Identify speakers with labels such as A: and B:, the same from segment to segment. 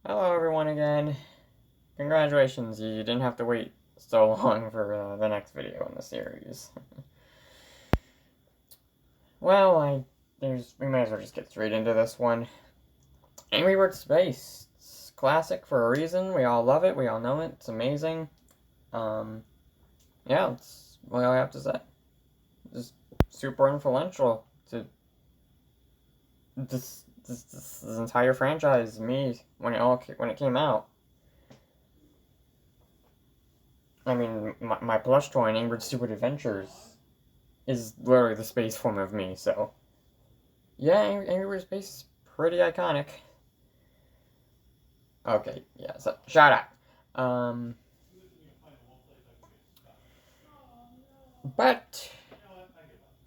A: Hello everyone again. Congratulations, you didn't have to wait so long for the next video in the series. Well, we might as well just get straight into this one. Angry Birds Space. It's classic for a reason. We all love it. We all know it. It's amazing. Um, yeah, that's what I have to say. Just super influential to this entire franchise. Me when it came out. I mean, my plush toy in Angry Birds Stupid Adventures is literally the space form of me, so. Yeah, Angry Birds Space is pretty iconic. Okay, yeah, so, shut up. But,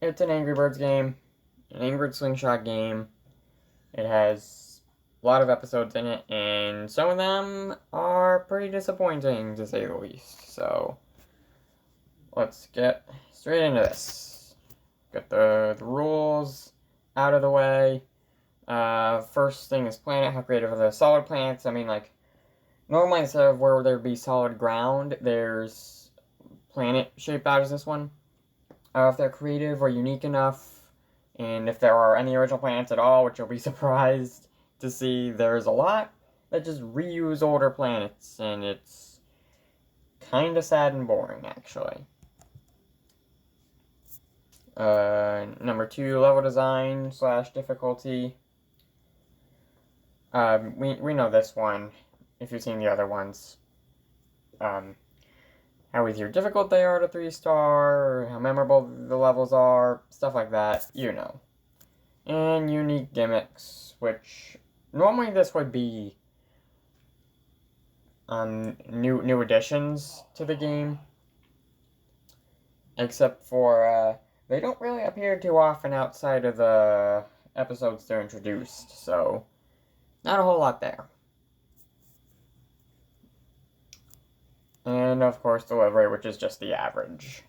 A: it's an Angry Birds game, an Angry Birds Slingshot game. It has a lot of episodes in it, and some of them are pretty disappointing, to say the least. So, let's get straight into this. Get the rules out of the way. First thing is planet. How creative are the solid planets? I mean, like, normally instead of where there'd be solid ground, there's planet shaped out as this one. If they're creative or unique enough, and if there are any original planets at all, which you'll be surprised to see there's a lot, that just reuse older planets, and it's kind of sad and boring, actually. Number 2, level design / difficulty. We know this one, if you've seen the other ones. How either difficult they are to 3-star, how memorable the levels are, stuff like that, you know. And unique gimmicks, which normally this would be new additions to the game. Except for, they don't really appear too often outside of the episodes they're introduced, so not a whole lot there. And, of course, delivery, which is just the average,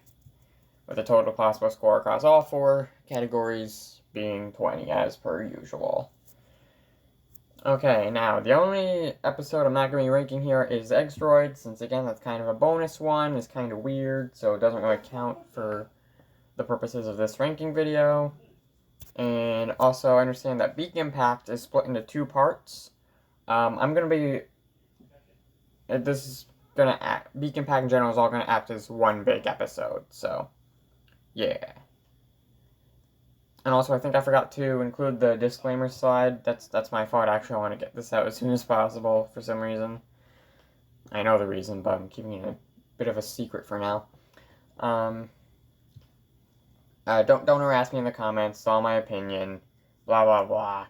A: with a total possible score across all 4 categories being 20, as per usual. Okay, now, the only episode I'm not going to be ranking here is Eggstroid, since, again, that's kind of a bonus one. It's kind of weird, so it doesn't really count for the purposes of this ranking video. And also, I understand that Beak Impact is split into 2 parts. I'm going to be... This is going to act... Beak Impact in general is all going to act as one big episode, so... Yeah. And also, I think I forgot to include the disclaimer slide. That's my fault. Actually, I want to get this out as soon as possible for some reason. I know the reason, but I'm keeping it a bit of a secret for now. Don't harass me in the comments. It's all my opinion. Blah, blah, blah.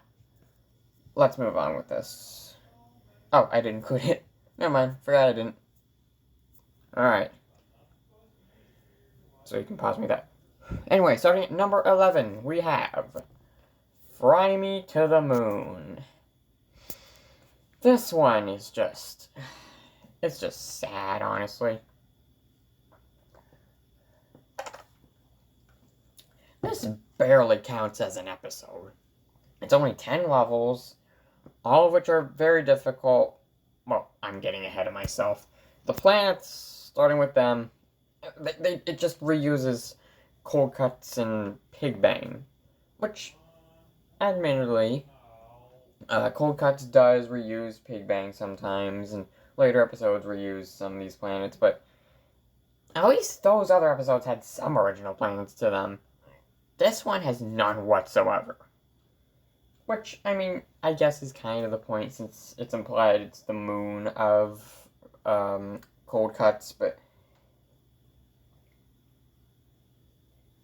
A: Let's move on with this. Oh, I didn't include it. Never mind. Forgot I didn't. Alright. So you can pause me that. Anyway, starting at number 11, we have Fry Me to the Moon. This one is just... It's just sad, honestly. This barely counts as an episode. It's only 10 levels, all of which are very difficult. Well, I'm getting ahead of myself. The planets, starting with them, it just reuses Cold Cuts and Pig Bang, which, admittedly, Cold Cuts does reuse Pig Bang sometimes, and later episodes reuse some of these planets, but at least those other episodes had some original planets to them. This one has none whatsoever. Which, I mean, I guess is kind of the point, since it's implied it's the moon of Cold Cuts, but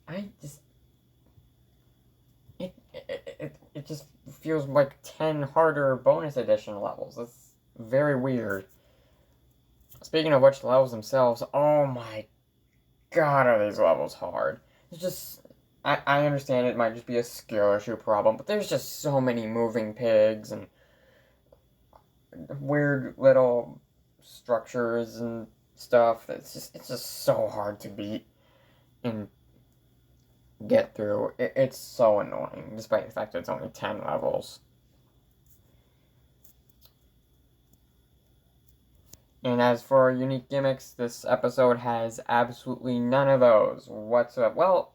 A: I just... It just feels like 10 harder bonus edition levels. It's very weird. Speaking of which, the levels themselves, oh my god, are these levels hard. It's just... I understand it might just be a skill issue problem, but there's just so many moving pigs and weird little structures and stuff. It's just so hard to beat and get through. It's so annoying, despite the fact that it's only 10 levels. And as for unique gimmicks, this episode has absolutely none of those whatsoever. Well,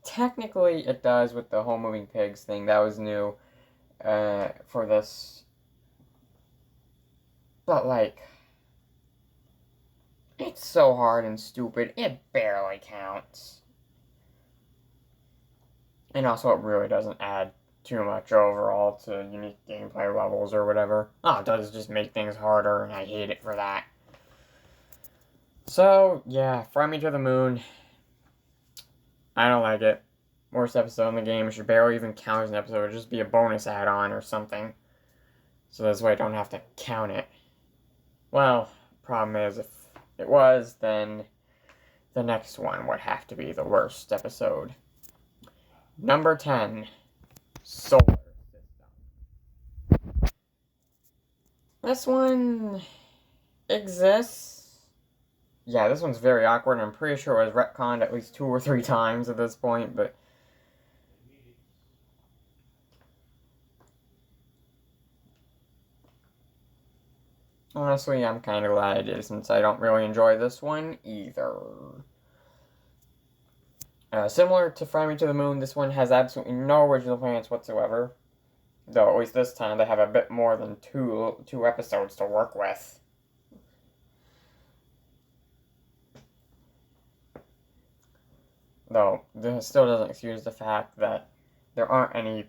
A: technically it does with the whole moving pigs thing. That was new for this. But, like, it's so hard and stupid, it barely counts. And also, it really doesn't add too much overall to unique gameplay levels or whatever. All it does is just make things harder, and I hate it for that. So, yeah, Fly Me to the Moon. I don't like it. Worst episode in the game. It should barely even count as an episode. It should just be a bonus add-on or something. So this way I don't have to count it. Well, problem is, if it was, then the next one would have to be the worst episode. Number 10. Solar System. This one exists. Yeah, this one's very awkward. I'm pretty sure it was retconned at least 2 or 3 times at this point, but honestly, I'm kind of glad I did, since I don't really enjoy this one either. Similar to Fly Me to the Moon, this one has absolutely no original planets whatsoever. Though, at least this time, they have a bit more than two episodes to work with. Though, this still doesn't excuse the fact that there aren't any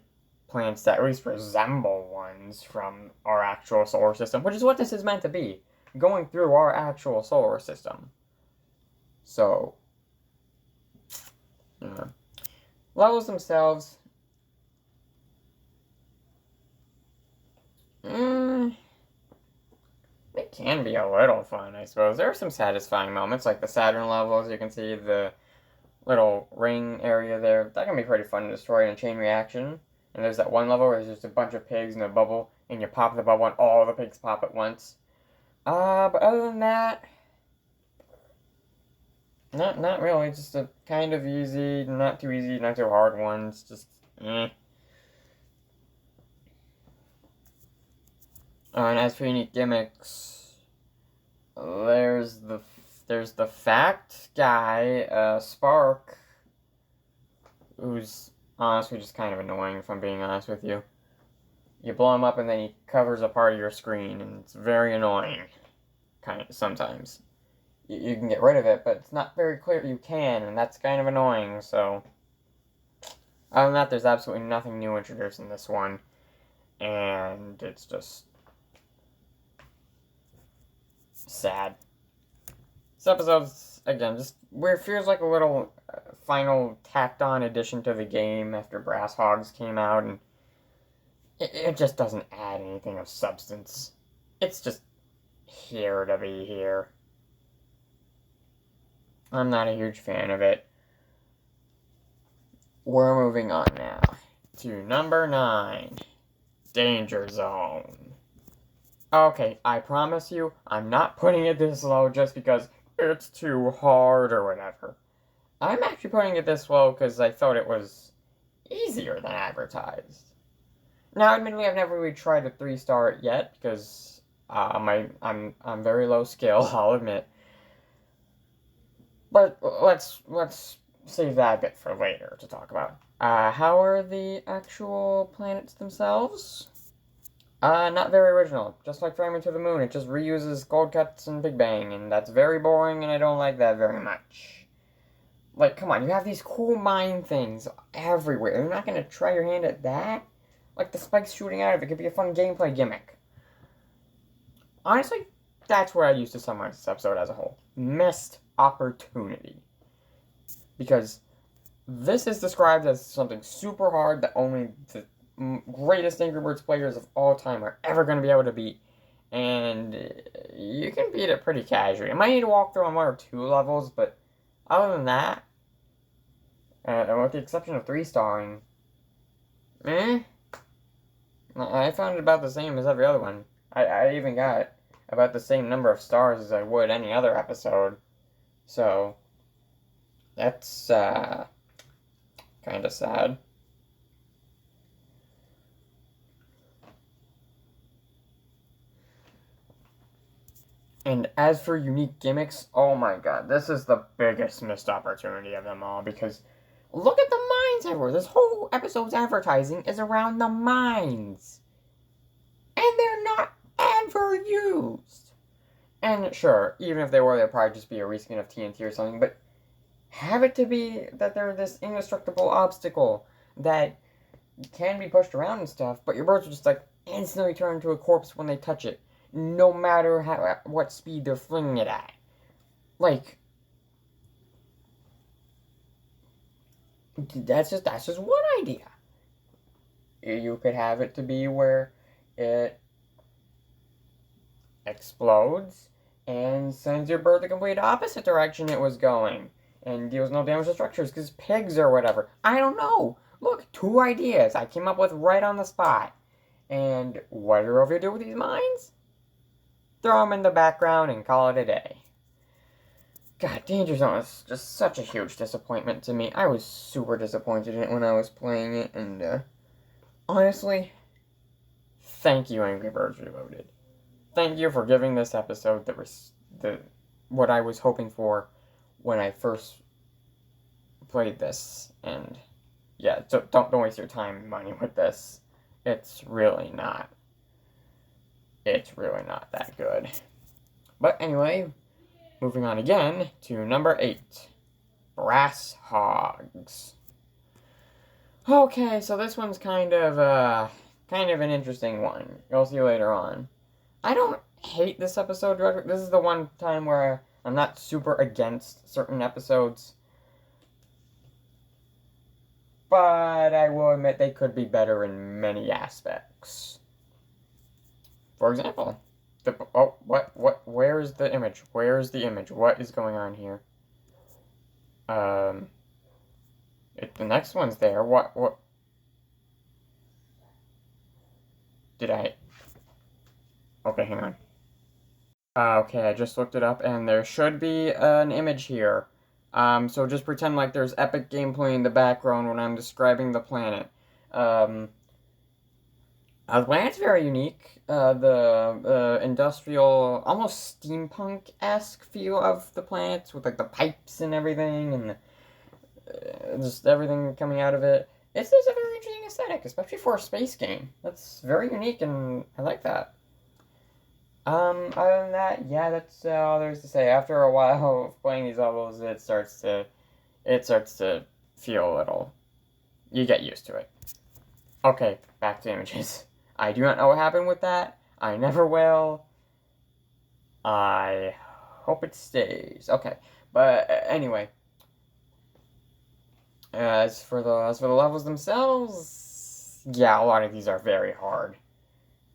A: planets that at least resemble ones from our actual solar system, which is what this is meant to be. Going through our actual solar system. So, yeah. Levels themselves, they can be a little fun, I suppose. There are some satisfying moments, like the Saturn levels. You can see the little ring area there. That can be pretty fun to destroy in a chain reaction. And there's that one level where there's just a bunch of pigs in a bubble, and you pop the bubble and all the pigs pop at once. But other than that, not really. Just a kind of easy, not too hard ones. Just, eh. And as for unique gimmicks, there's the fact guy, Spark, who's honestly just kind of annoying, if I'm being honest with you. You blow him up and then he covers a part of your screen, and it's very annoying, kind of, sometimes. You can get rid of it, but it's not very clear you can, and that's kind of annoying, so. Other than that, there's absolutely nothing new introduced in this one, and it's just sad. This episode's, again, just where it feels like a little final tacked-on addition to the game after Brass Hogs came out, and it just doesn't add anything of substance. It's just here to be here. I'm not a huge fan of it. We're moving on now to number 9, Danger Zone. Okay, I promise you, I'm not putting it this low just because it's too hard or whatever. I'm actually putting it this low because I thought it was easier than advertised. Now, admittedly, I've never really tried to 3-star it yet because I'm very low skill, I'll admit. But let's save that a bit for later to talk about. How are the actual planets themselves? Not very original. Just like Fly Me to the Moon, it just reuses Cold Cuts and Big Bang, and that's very boring, and I don't like that very much. Like, come on, you have these cool mine things everywhere. You're not gonna try your hand at that? Like the spikes shooting out of it could be a fun gameplay gimmick. Honestly, that's what I used to summarize this episode as a whole. Missed opportunity. Because this is described as something super hard that only the greatest Angry Birds players of all time are ever going to be able to beat. And you can beat it pretty casually. I might need to walk through on 1 or 2 levels, but other than that, and with the exception of 3-starring, I found it about the same as every other one. I even got about the same number of stars as I would any other episode. So, that's, kind of sad. And as for unique gimmicks, oh my god, this is the biggest missed opportunity of them all, because look at the mines everywhere. This whole episode's advertising is around the mines. And they're not ever used. And sure, even if they were, they'd probably just be a reskin of TNT or something, but have it to be that they're this indestructible obstacle that can be pushed around and stuff, but your birds will just, like, instantly turn into a corpse when they touch it, no matter what speed they're flinging it at. Like, that's just one idea. You could have it to be where it explodes and sends your bird the complete opposite direction it was going and deals no damage to structures because pigs or whatever. I don't know. Look, 2 ideas I came up with right on the spot. And what do you do with these mines? Throw them in the background and call it a day. God, Danger Zone is just such a huge disappointment to me. I was super disappointed in it when I was playing it, and honestly, thank you, Angry Birds Reloaded. Thank you for giving this episode what I was hoping for when I first played this. And yeah, so don't waste your time and money with this. It's really not that good. But anyway, moving on again to number 8, Brass Hogs. Okay, so this one's kind of an interesting one. You'll see later on. I don't hate this episode directly. This is the one time where I'm not super against certain episodes. But I will admit they could be better in many aspects. For example, where's the image? Where's the image? What is going on here? The next one's there. What? Did I? Okay, hang on. Okay, I just looked it up, and there should be an image here. So just pretend like there's epic gameplay in the background when I'm describing the planet. The planet's very unique. The industrial, almost steampunk-esque feel of the planet, with like the pipes and everything, and just everything coming out of it. It's just a very interesting aesthetic, especially for a space game. That's very unique, and I like that. Other than that, yeah, that's all there is to say. After a while of playing these levels, it starts to feel a little. You get used to it. Okay, back to images. I do not know what happened with that. I never will. I hope it stays. Okay, but anyway. As for the levels themselves, yeah, a lot of these are very hard.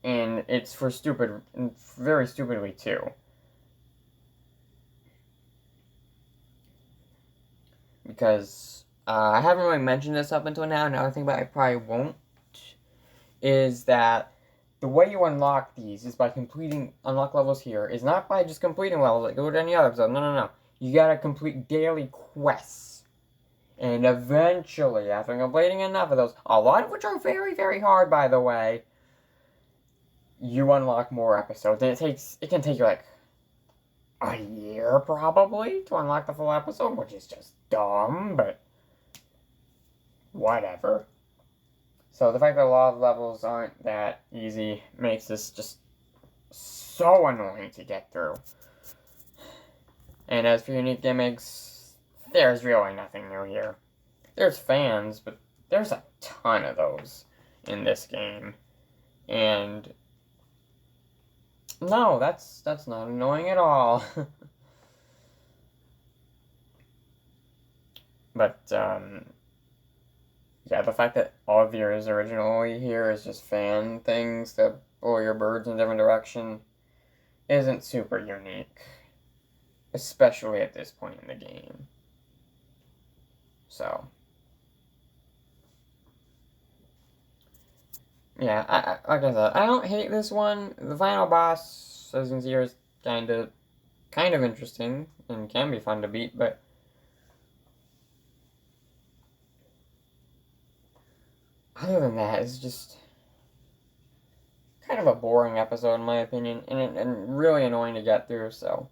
A: And it's very stupidly too. Because I haven't really mentioned this up until now, now I think about it, I probably won't, is that the way you unlock these is by unlock levels here, is not by just completing levels like go to any other episode, no. You gotta complete daily quests. And eventually, after completing enough of those, a lot of which are very, very hard, by the way, you unlock more episodes. And it can take you like a year probably to unlock the full episode, which is just dumb, but whatever. So the fact that a lot of levels aren't that easy makes this just so annoying to get through. And as for unique gimmicks, there's really nothing new here. There's fans, but there's a ton of those in this game. And no, that's not annoying at all. But, yeah, the fact that all of yours originally here is just fan things that blow your birds in a different direction isn't super unique. Especially at this point in the game. So. Yeah, like I said, I don't hate this one. The final boss, as you can see here, is kind of interesting and can be fun to beat, but other than that, it's just kind of a boring episode in my opinion, and really annoying to get through, so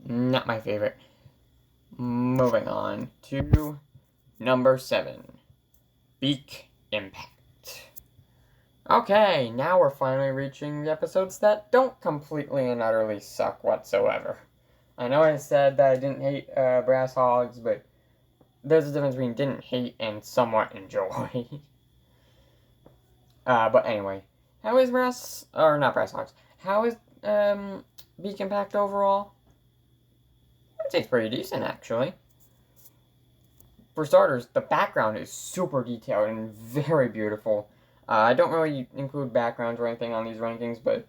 A: not my favorite. Moving on to number 7, Beak Impact. Okay, now we're finally reaching the episodes that don't completely and utterly suck whatsoever. I know I said that I didn't hate Brass Hogs, but there's a difference between didn't hate and somewhat enjoy. But anyway, how is not Brass Hogs, how is Beak Impact overall? I'd say it's pretty decent, actually. For starters, the background is super detailed and very beautiful. I don't really include backgrounds or anything on these rankings, but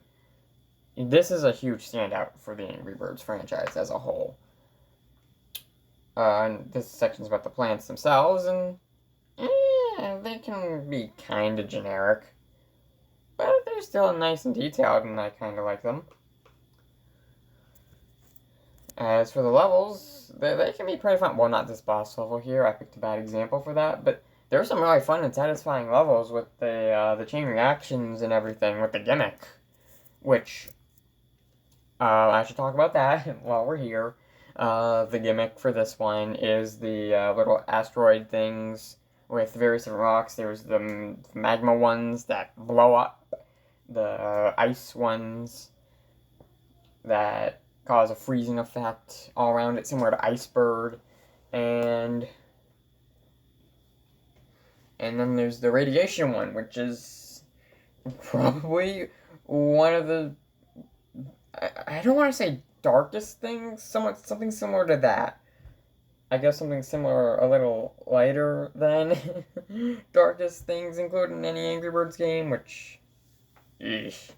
A: this is a huge standout for the Angry Birds franchise as a whole. And this section is about the plants themselves, and they can be kind of generic, but they're still nice and detailed, and I kind of like them. As for the levels, they can be pretty fun. Well, not this boss level here. I picked a bad example for that, but there are some really fun and satisfying levels with the chain reactions and everything with the gimmick, which I should talk about that while we're here. The gimmick for this one is the little asteroid things with various different rocks. There's the magma ones that blow up, the ice ones that cause a freezing effect all around it, similar to Ice Bird, and then there's the radiation one, which is probably one of the, I don't want to say darkest things, something similar to that. I guess something similar, a little lighter than darkest things included in any Angry Birds game, which, eesh.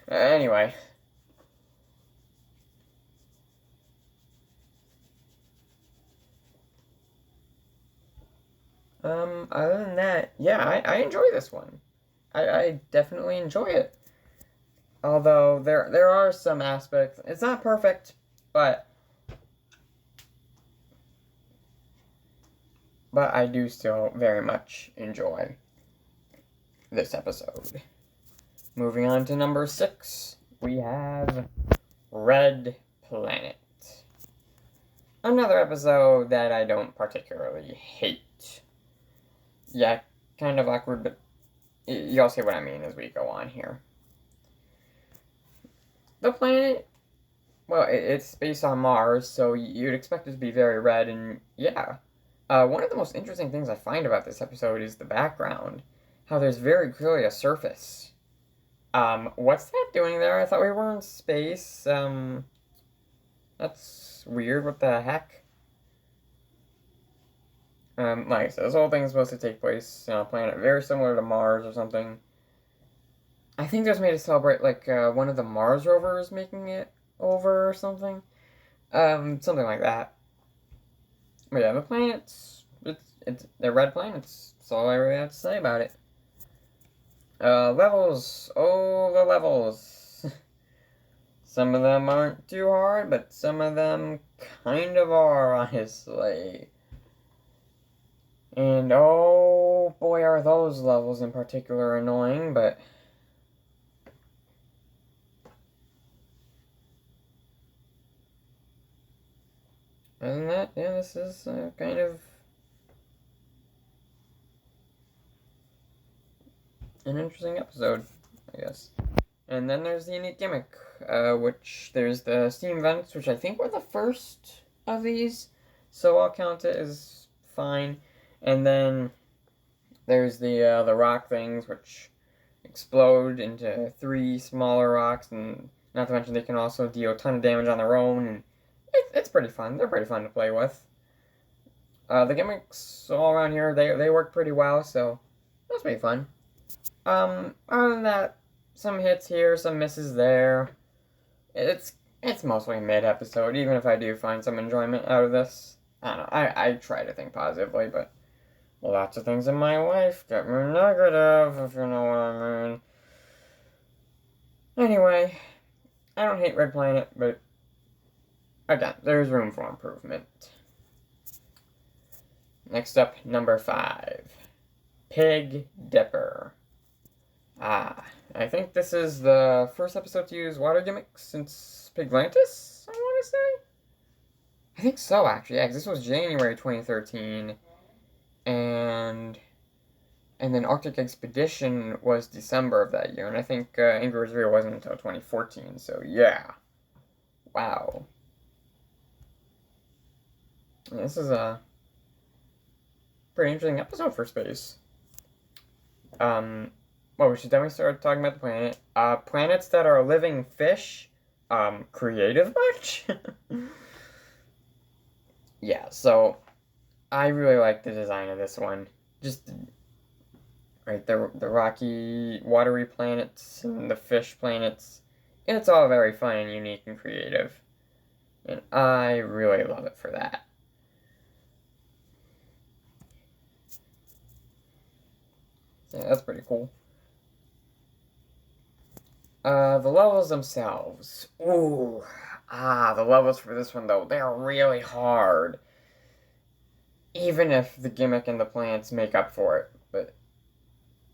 A: Anyway. Other than that, yeah, I enjoy this one. I definitely enjoy it. Although, there are some aspects, it's not perfect, but I do still very much enjoy this episode. Moving on to number 6, we have Red Planet. Another episode that I don't particularly hate. Yeah, kind of awkward, but you'll see what I mean as we go on here. The planet, well, it's based on Mars, so you'd expect it to be very red, and yeah. One of the most interesting things I find about this episode is the background. How there's very clearly a surface. What's that doing there? I thought we were in space. That's weird. What the heck? Like I said, this whole thing is supposed to take place on a planet very similar to Mars or something. I think it was made to celebrate, like, one of the Mars rovers making it over or something. Something like that. But yeah, the planets, they're red planets. That's all I really have to say about it. Levels. Oh, the levels. Some of them aren't too hard, but some of them kind of are, honestly. And oh boy, are those levels in particular annoying, but other than that, yeah, this is kind of an interesting episode, I guess. And then there's the unique gimmick, which there's the steam vents, which I think were the first of these, so I'll count it as fine. And then there's the rock things, which explode into 3 smaller rocks, and not to mention they can also deal a ton of damage on their own, and it's pretty fun. They're pretty fun to play with. The gimmicks all around here, they work pretty well, so that's pretty fun. Other than that, some hits here, some misses there. It's mostly a mid-episode, even if I do find some enjoyment out of this. I don't know, I try to think positively, but lots of things in my life get me negative, if you know what I mean. Anyway, I don't hate Red Planet, but again, there's room for improvement. Next up, number 5. Pig Dipper. I think this is the first episode to use water gimmicks since Piglantis, I want to say? I think so, actually, yeah, 'cause this was January 2013, and then Arctic Expedition was December of that year, and I think Angry Birds 3 wasn't until 2014, so yeah. Wow. This is a pretty interesting episode for space. Well, we should definitely start talking about the planet. Planets that are living fish, creative much? Yeah, so I really like the design of this one. Just, right, the rocky, watery planets and the fish planets. It's all very fun and unique and creative. And I really love it for that. Yeah, that's pretty cool. The levels themselves. Ooh. The levels for this one, though, they're really hard. Even if the gimmick and the plants make up for it. But,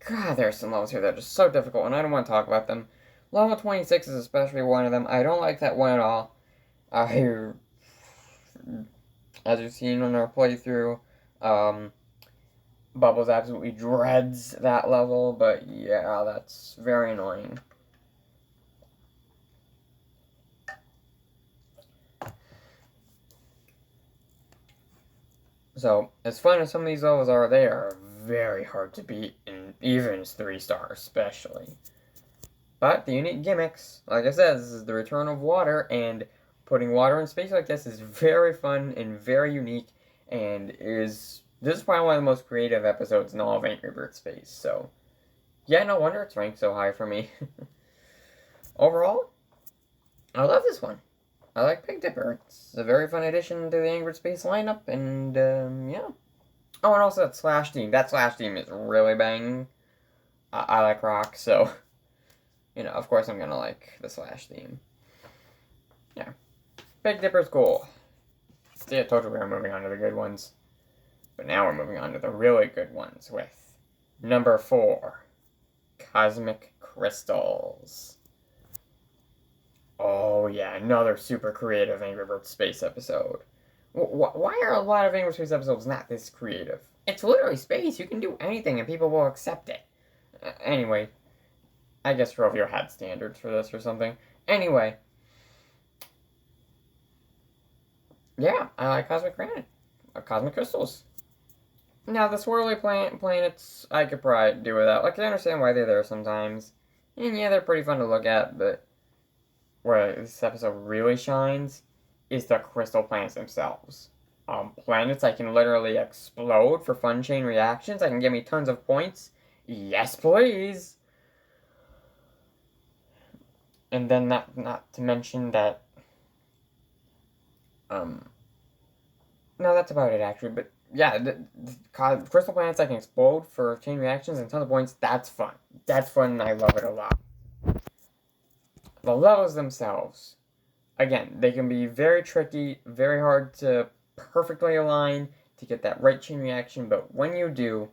A: God, there are some levels here that are just so difficult, and I don't want to talk about them. Level 26 is especially one of them. I don't like that one at all. As you've seen in our playthrough, Bubbles absolutely dreads that level, but yeah, that's very annoying. So, as fun as some of these levels are, they are very hard to beat, and even 3-star especially. But the unique gimmicks, like I said, this is the return of water, and putting water in space like this is very fun and very unique, and this is probably one of the most creative episodes in all of Angry Birds Space. So, yeah, no wonder it's ranked so high for me. Overall, I love this one. I like Pig Dipper. It's a very fun addition to the Angry Birds Space lineup, and yeah. Oh, and also that Slash team. That Slash team is really banging. I like rock, so of course I'm gonna like the Slash theme. Yeah. Big Dipper's cool. See, I told you we were moving on to the good ones. But now we're moving on to the really good ones with number 4, Cosmic Crystals. Oh yeah, another super creative Angry Birds Space episode. Why are a lot of Angry Birds Space episodes not this creative? It's literally space. You can do anything and people will accept it. Anyway, I guess Rovio had standards for this or something. Anyway. Yeah, I like Cosmic Granite. Cosmic Crystals. Now, the swirly planets, I could probably do without. Like, I understand why they're there sometimes. And yeah, they're pretty fun to look at, but where this episode really shines is the crystal planets themselves. Planets I can literally explode for fun chain reactions. I can give me tons of points. Yes, please! And then not to mention that, no, that's about it, actually, but yeah, the crystal planets I can explode for chain reactions and tons of points, that's fun. That's fun, and I love it a lot. The levels themselves, again, they can be very tricky, very hard to perfectly align to get that right chain reaction, but when you do,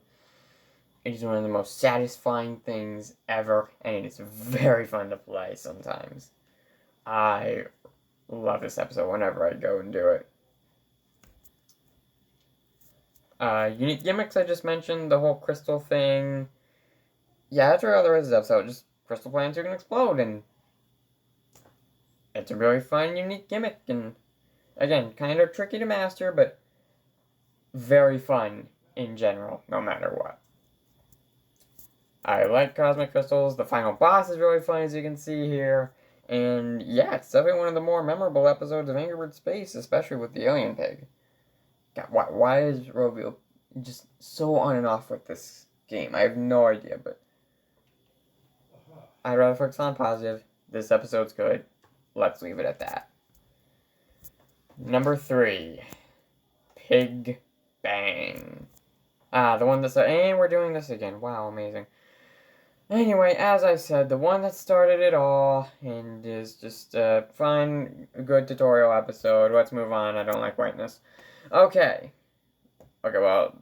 A: it is one of the most satisfying things ever, and it is very fun to play sometimes. I love this episode whenever I go and do it. Unique gimmicks I just mentioned, the whole crystal thing. Yeah, that's really all there is this episode, just crystal planets who can explode, and it's a really fun, unique gimmick, and again, kind of tricky to master, but very fun in general, no matter what. I like Cosmic Crystals. The final boss is really fun, as you can see here. And yeah, it's definitely one of the more memorable episodes of Angry Birds Space, especially with the alien pig. God, why is Rovio just so on and off with this game? I have no idea, but I'd rather focus on positive. This episode's good. Let's leave it at that. Number 3, Pig Bang. The one that said, and we're doing this again. Wow, amazing. Anyway, as I said, the one that started it all, and is just a fun, good tutorial episode. Let's move on. I don't like whiteness. Okay, well,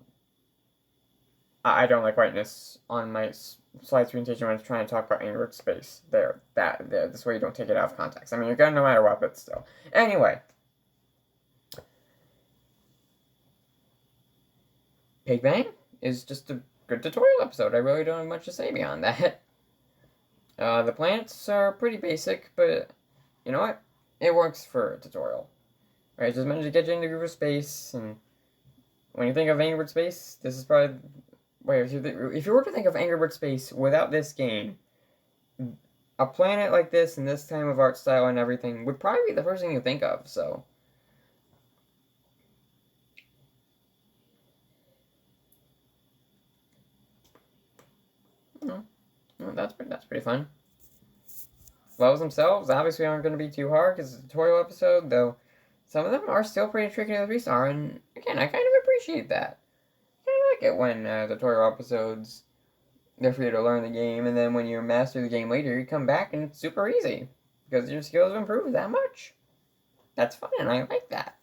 A: I don't like whiteness on my slight presentation when it's trying to talk about Angry Birds Space. This way you don't take it out of context. I mean, you're gonna no matter what, but still. Anyway. Pig Bang is just a good tutorial episode. I really don't have much to say beyond that. The planets are pretty basic, but you know what? It works for a tutorial. Right, just managed to get you into the groove of space, and when you think of Angry Birds Space, this is probably... Wait, if you were to think of Angry Birds Space without this game, a planet like this and this time of art style and everything would probably be the first thing you think of, so... That's pretty fun. Levels themselves obviously aren't going to be too hard because it's a tutorial episode, though some of them are still pretty tricky to restart, and again, I kind of appreciate that. I kind of like it when tutorial episodes, they're for you to learn the game, and then when you master the game later, you come back and it's super easy because your skills have improved that much. That's fun, and I like that.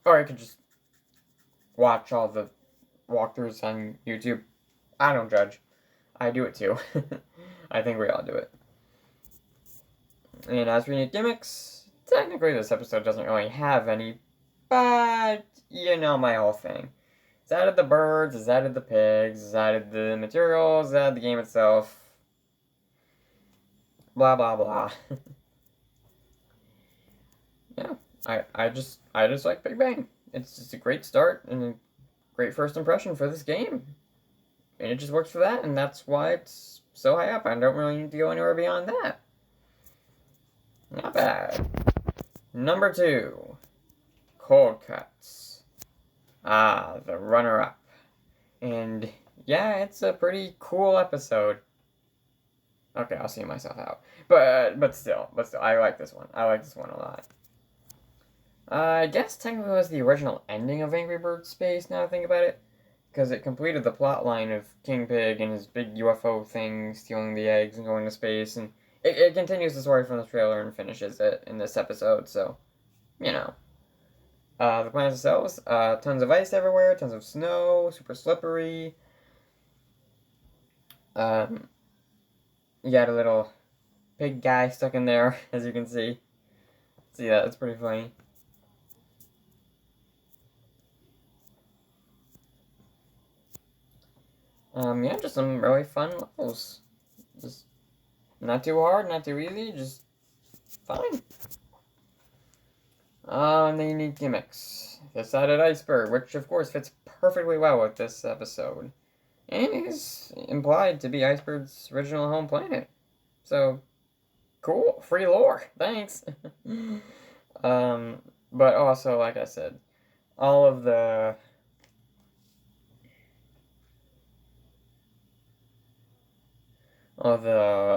A: Or you could just watch all the walkthroughs on YouTube. I don't judge. I do it too. I think we all do it. And as for unique gimmicks, technically this episode doesn't really have any, but you know my whole thing. It's added the birds, it's added the pigs, it's added the materials, it's added the game itself. Blah blah blah. Yeah, I just like Big Bang. It's just a great start and a great first impression for this game. And it just works for that, and that's why it's so high up. I don't really need to go anywhere beyond that. Not bad. Number 2. Cold Cuts. The runner-up. And, yeah, it's a pretty cool episode. Okay, I'll see myself out. But still, I like this one. I like this one a lot. I guess technically it was the original ending of Angry Birds Space, now I think about it. Because it completed the plot line of King Pig and his big UFO thing, stealing the eggs and going to space, and it continues the story from the trailer and finishes it in this episode, so, you know. The planets themselves, tons of ice everywhere, tons of snow, super slippery. You got a little pig guy stuck in there, as you can see. So yeah, that's pretty funny. Yeah, just some really fun levels. Just not too hard, not too easy, just fine. And the unique gimmicks. The Decided Iceberg, which of course fits perfectly well with this episode. And is implied to be Iceberg's original home planet. So, cool, free lore, thanks. But also, like I said, all of the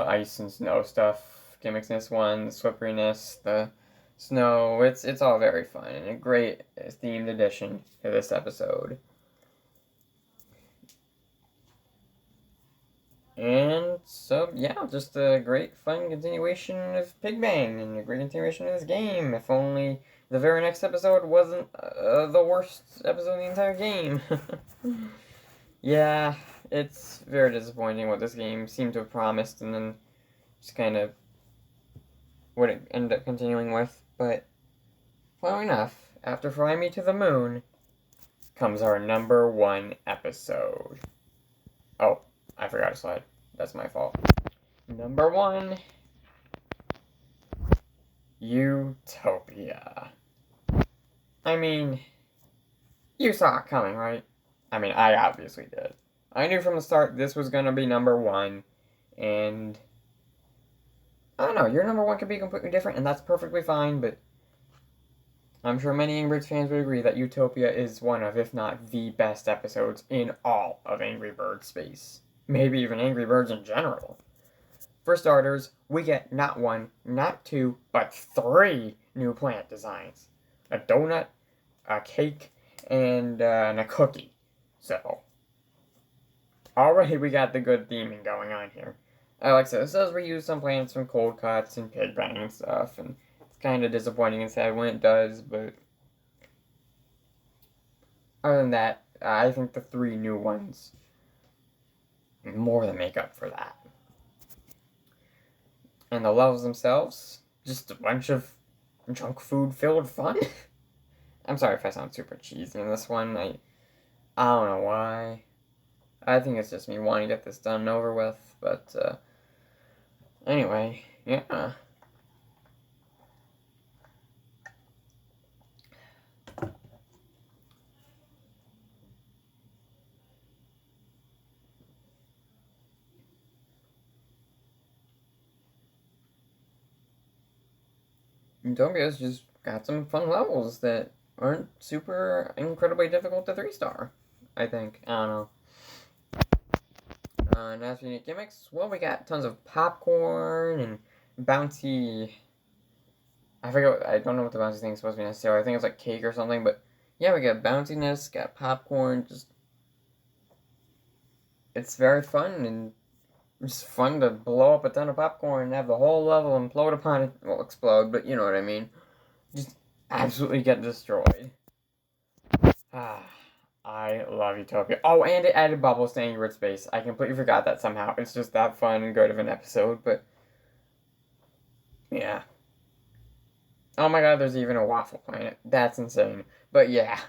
A: ice and snow stuff, gimmicks in this one, the slipperiness, the snow, it's all very fun and a great themed addition to this episode. And so, yeah, just a great fun continuation of Pig Bang and a great continuation of this game. If only the very next episode wasn't the worst episode of the entire game. Yeah, it's very disappointing what this game seemed to have promised and then just kind of what it ended up continuing with. But, well enough, after Fly Me to the Moon comes our number 1 episode. Oh, I forgot a slide. That's my fault. Number 1, Utopia. I mean, you saw it coming, right? I mean, I obviously did. I knew from the start this was going to be number 1, and I don't know, your number 1 could be completely different, and that's perfectly fine, but I'm sure many Angry Birds fans would agree that Utopia is one of, if not the best episodes in all of Angry Birds Space. Maybe even Angry Birds in general. For starters, we get not 1, not 2, but 3 new planet designs. A donut, a cake, and a cookie. So, already we got the good theming going on here. Like I said, this does reuse some planets from Cold Cuts and Pig Bang and stuff, and it's kind of disappointing and sad when it does, but other than that, I think the 3 new ones more than make up for that. And the levels themselves, just a bunch of junk food filled fun. I'm sorry if I sound super cheesy in this one. I don't know why. I think it's just me wanting to get this done and over with. But anyway, yeah. Utopia's just got some fun levels that aren't super incredibly difficult to 3-star, I think. I don't know. And as for unique gimmicks, well, we got tons of popcorn and bouncy. I forget. I don't know what the bouncy thing is supposed to be necessarily. I think it's like cake or something. But yeah, we got bounciness, got popcorn. Just it's very fun and it's fun to blow up a ton of popcorn and have the whole level implode upon it. Well, explode, but you know what I mean. Just absolutely get destroyed. I love Utopia. Oh, and it added bubbles to Angry Birds Space. I completely forgot that somehow. It's just that fun and good of an episode, but yeah. Oh my god, there's even a waffle planet. That's insane. But yeah.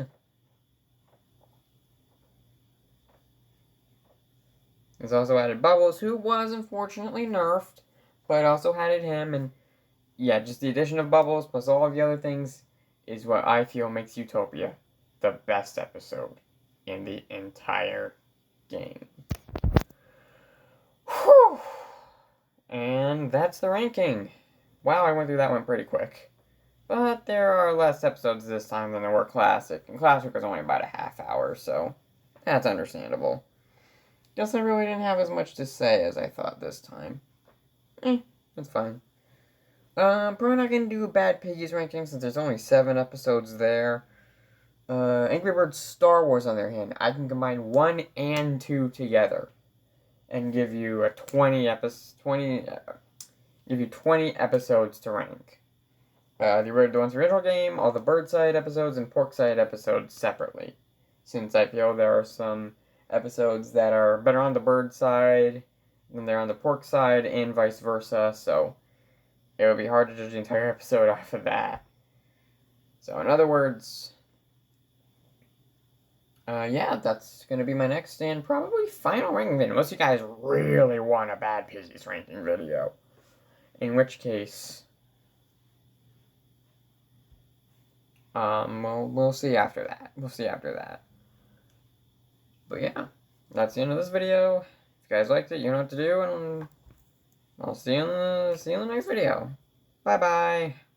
A: There's also added Bubbles, who was unfortunately nerfed, but also added him, and yeah, just the addition of Bubbles plus all of the other things is what I feel makes Utopia the best episode in the entire game. Whew. And that's the ranking. Wow, I went through that one pretty quick. But there are less episodes this time than there were Classic, and Classic was only about a half hour, so that's understandable. Guess I really didn't have as much to say as I thought this time. That's fine. Probably not gonna do a Bad Piggies ranking since there's only 7 episodes there. Angry Birds Star Wars, on the other hand, I can combine 1 and 2 together and give you 20 episodes to rank. The ones original game, all the Birdside episodes, and Porkside episodes separately, since I feel there are some episodes that are better on the bird side than they're on the pork side, and vice versa, so it would be hard to judge the entire episode off of that. So in other words, yeah, that's going to be my next and probably final ranking video, unless you guys really want a Bad Piggies ranking video. In which case, we'll see after that. But yeah, that's the end of this video. If you guys liked it, you know what to do, and I'll see you in the next video. Bye-bye.